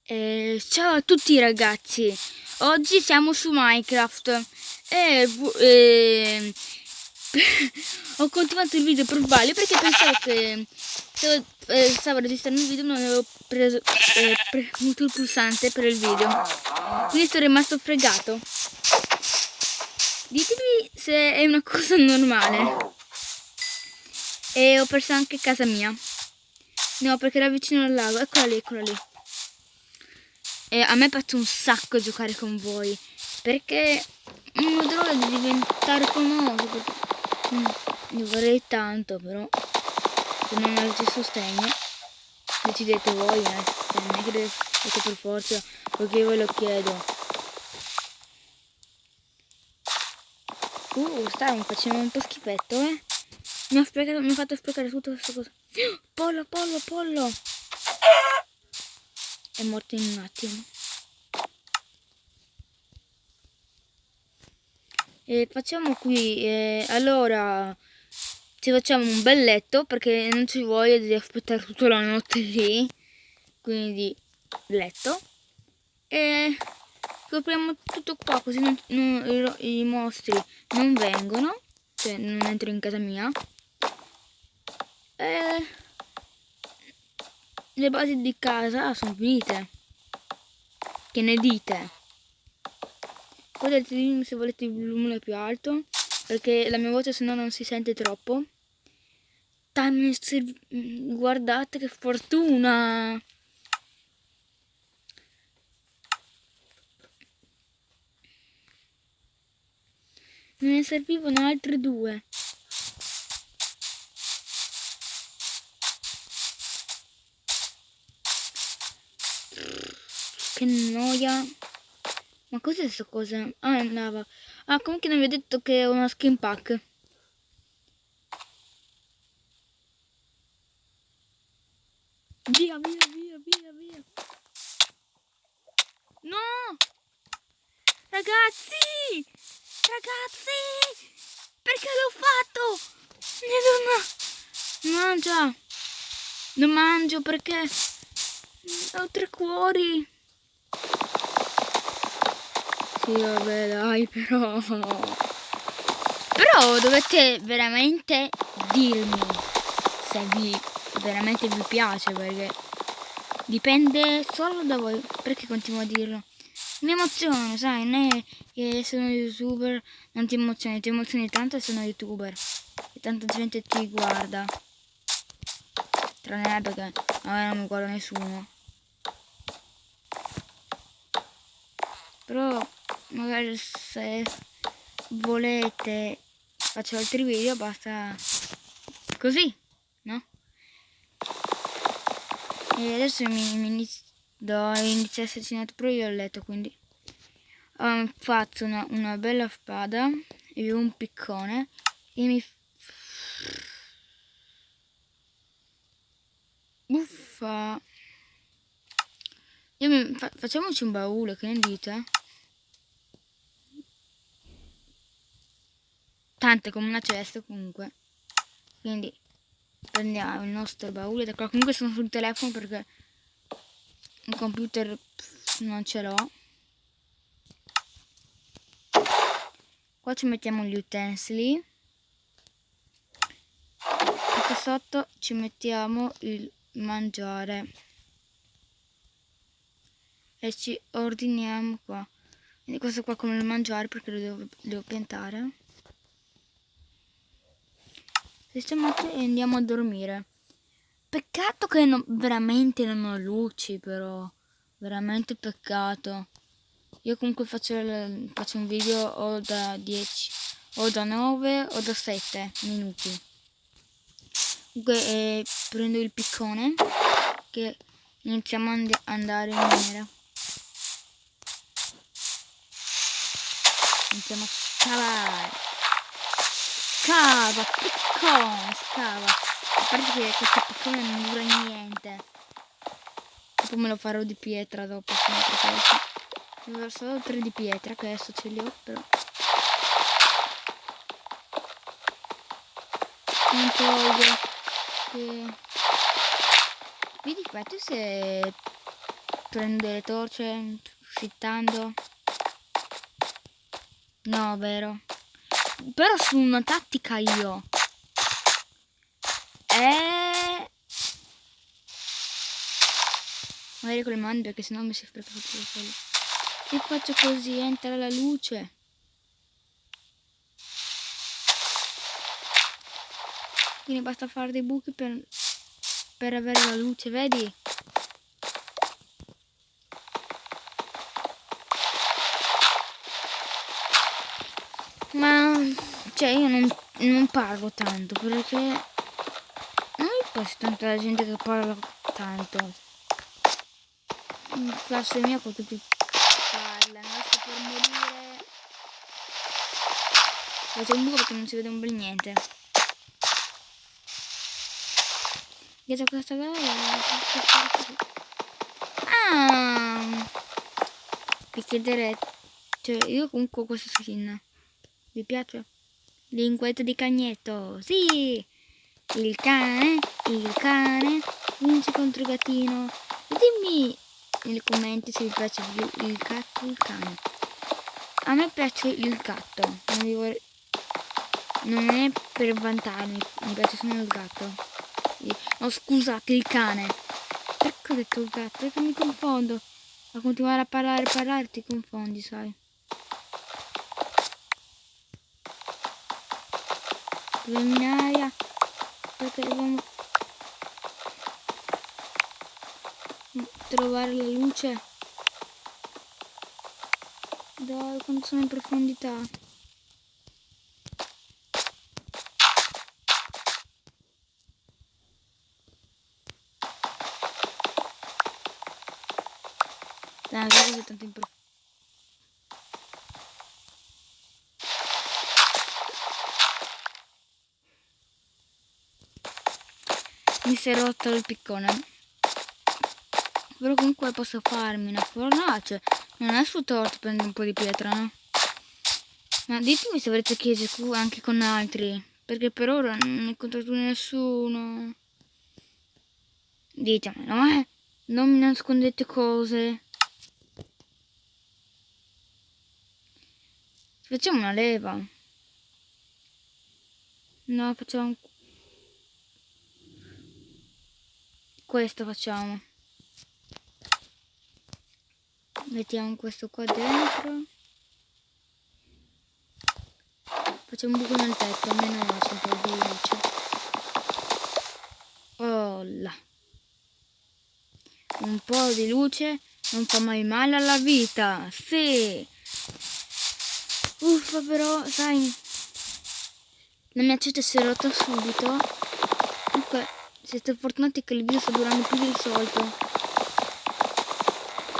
Ciao a tutti ragazzi, oggi siamo su Minecraft ho continuato il video per sbaglio perché pensavo che stavo registrando il video ma non avevo premuto il pulsante per il video, quindi sono rimasto fregato. Ditemi se è una cosa normale. E ho perso anche casa mia. No, perché era vicino al lago. Eccola lì, eccola lì. E a me piace un sacco giocare con voi, perché non vedo l'ora di diventare famoso, perché io vorrei tanto, però se non avete sostegno decidete voi, cioè, non è che dovete per forza, perché io ve lo chiedo. Stavo facendo un po' schifetto, mi ha fatto sprecare tutta questa cosa. Pollo, pollo, pollo! È morto in un attimo. E facciamo qui, allora ci facciamo un bel letto perché non ci voglio di aspettare tutta la notte lì, quindi letto, e copriamo tutto qua così i mostri non vengono, cioè non entrano in casa mia. E le basi di casa sono finite, che ne dite? Potete dirmi se volete il volume più alto, perché la mia voce se no non si sente troppo. Guardate che fortuna! Me ne servivano altre due. Che noia. Ma cos'è questa cosa? Ah, andava. Ah, comunque non vi ho detto che è una skin pack. Via, via, via, via, via. No! Ragazzi! Ragazzi! Perché l'ho fatto? Non mangia! Non mangio perché ho 3 cuori. Sì, vabbè, dai, però dovete veramente dirmi se veramente vi piace, perché dipende solo da voi. Perché continuo a dirlo? Mi emoziono, sai, non è che sono youtuber, non ti emozioni tanto e sono youtuber e tanta gente ti guarda, tranne me perché a me non mi guarda nessuno. Però magari se volete faccio altri video, basta così, no? E adesso inizia a esserci nato, però io ho letto, quindi faccio una bella spada e un piccone e uffa. Facciamoci un baule, che ne dite? Tante come una cesta comunque, quindi prendiamo il nostro baule da qua. Comunque sono sul telefono perché un computer non ce l'ho. Qua ci mettiamo gli utensili e qua sotto ci mettiamo il mangiare e ci ordiniamo qua. Quindi questo qua come il mangiare perché lo devo piantare. Sistemate e andiamo a dormire. Peccato che veramente non ho luci, però veramente peccato. Io comunque faccio un video o da 10 o da 9 o da 7 minuti. Comunque prendo il piccone che iniziamo ad andare in maniera. Iniziamo a scavare. Scava, piccone, scava. A parte che questo piccone non dura niente. Dopo me lo farò di pietra dopo, sempre questo. Devo solo 3 di pietra, che adesso ce li ho, però. Non toglio. Vi ripeto prendo delle torce, scittando. No, vero. Però su una tattica io. Magari con le mani, perché sennò mi si spreca tutto quello. E faccio così, entra la luce. Quindi basta fare dei buchi per avere la luce, vedi? Ma cioè io non parlo tanto perché non mi piace tanto la gente che parla tanto. In classe mia con tutti parlano, sto per morire. Faccio un buco perché non si vede un bel niente. Dietro questa gara. Ah! Vi chiederete. Cioè io comunque ho questa skin. Vi piace? Linguetto di cagnetto. Sì! Il cane vince contro il gattino. E dimmi nei commenti se vi piace più il gatto o il cane. A me piace il gatto. Non è per vantarmi, mi piace solo il gatto. No, scusate, il cane. Perché ho detto il gatto? Perché mi confondo. A continuare a parlare ti confondi, sai. Proviamo in aria. Perché dobbiamo trovare la luce. Dai, quando sono in profondità. Dai, guarda che tanto in profondità. Mi si è rotto il piccone. Però comunque posso farmi una fornace. Non è sul torto prendere un po' di pietra, no? Ma ditemi se avrete chiese anche con altri. Perché per ora non ho incontrato nessuno. Ditemelo, non mi nascondete cose. Facciamo una leva. No, facciamo questo, facciamo. Mettiamo questo qua dentro. Facciamo un buco nel tetto, almeno c'è un po' di luce. Oh là. Un po' di luce non fa mai male alla vita. Sì. Uffa, però, sai, la mia chat si è rotta subito. Comunque, siete fortunati che il video sta durando più del solito.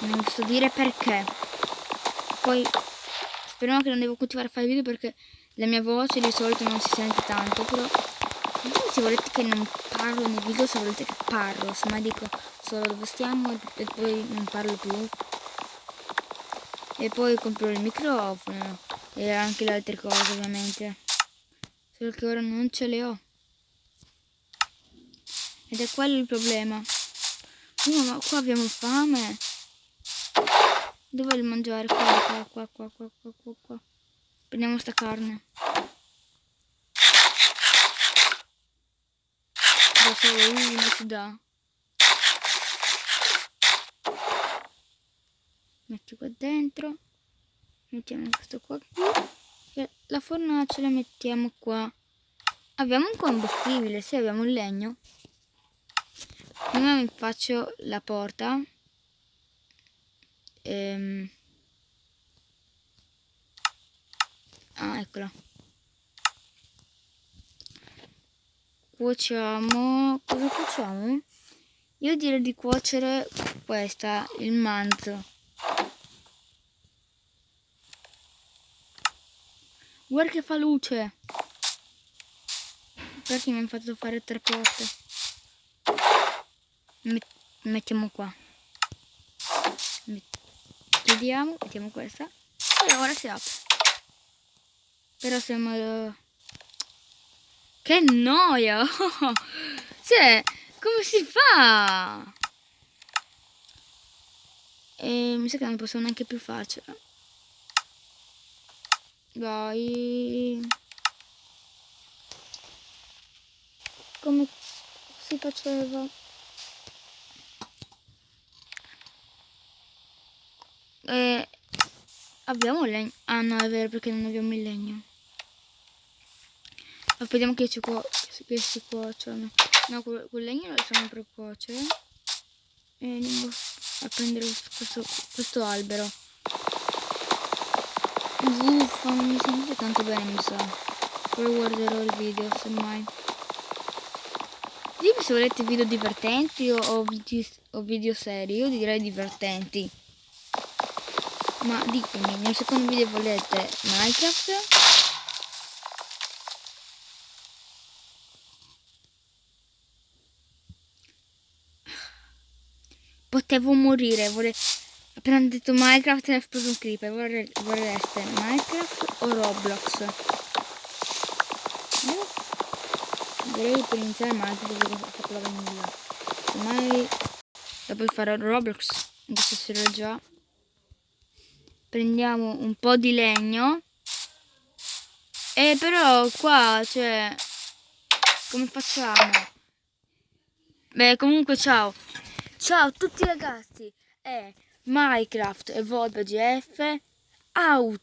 Non so dire perché. Poi, speriamo che non devo continuare a fare video perché la mia voce di solito non si sente tanto. Però, se volete che non parlo nei video, se volete che parlo. Se mai dico solo dove stiamo e poi non parlo più. E poi compro il microfono e anche le altre cose, ovviamente. Solo che ora non ce le ho. Ed è quello il problema. Ma qua abbiamo fame. Dov'è il mangiare? Qua. Prendiamo sta carne. Da solo uno si dà. Metti qua dentro. Mettiamo questo qua qui. La fornace la mettiamo qua. Abbiamo un combustibile, sì, abbiamo un legno. Prima mi faccio la porta. Ah, eccola. Cuociamo. Cosa cuociamo? Io direi di cuocere questa, il manzo. Guarda che fa luce. Perché mi hanno fatto fare 3 porte? Mettiamo qua. Chiudiamo, mettiamo questa. E ora si apre. Però siamo... Che noia! Cioè, come si fa? E mi sa che non posso neanche più farcela. Dai. Come si faceva? Abbiamo legno. Ah no, è vero, perché non abbiamo il legno. Aspettiamo che si cuociono. No, quel legno lo lasciamo per cuocere. E andiamo a prendere questo albero. Uffa, non mi sentite tanto bene, mi sa. Poi guarderò il video, semmai. Ditemi se volete video divertenti o video seri. Io direi divertenti. Ma ditemi, nel secondo video volete Minecraft? Potevo morire, appena ho detto Minecraft è esploso un creeper. Vorreste Minecraft o Roblox? Direi per iniziare Minecraft perché ho fatto la vaniglia. Ormai dopo farò Roblox, in questo sarò già. Prendiamo un po' di legno. E però qua, cioè, come facciamo? Beh, comunque ciao. Ciao a tutti ragazzi. È Minecraft Evolve GF Out.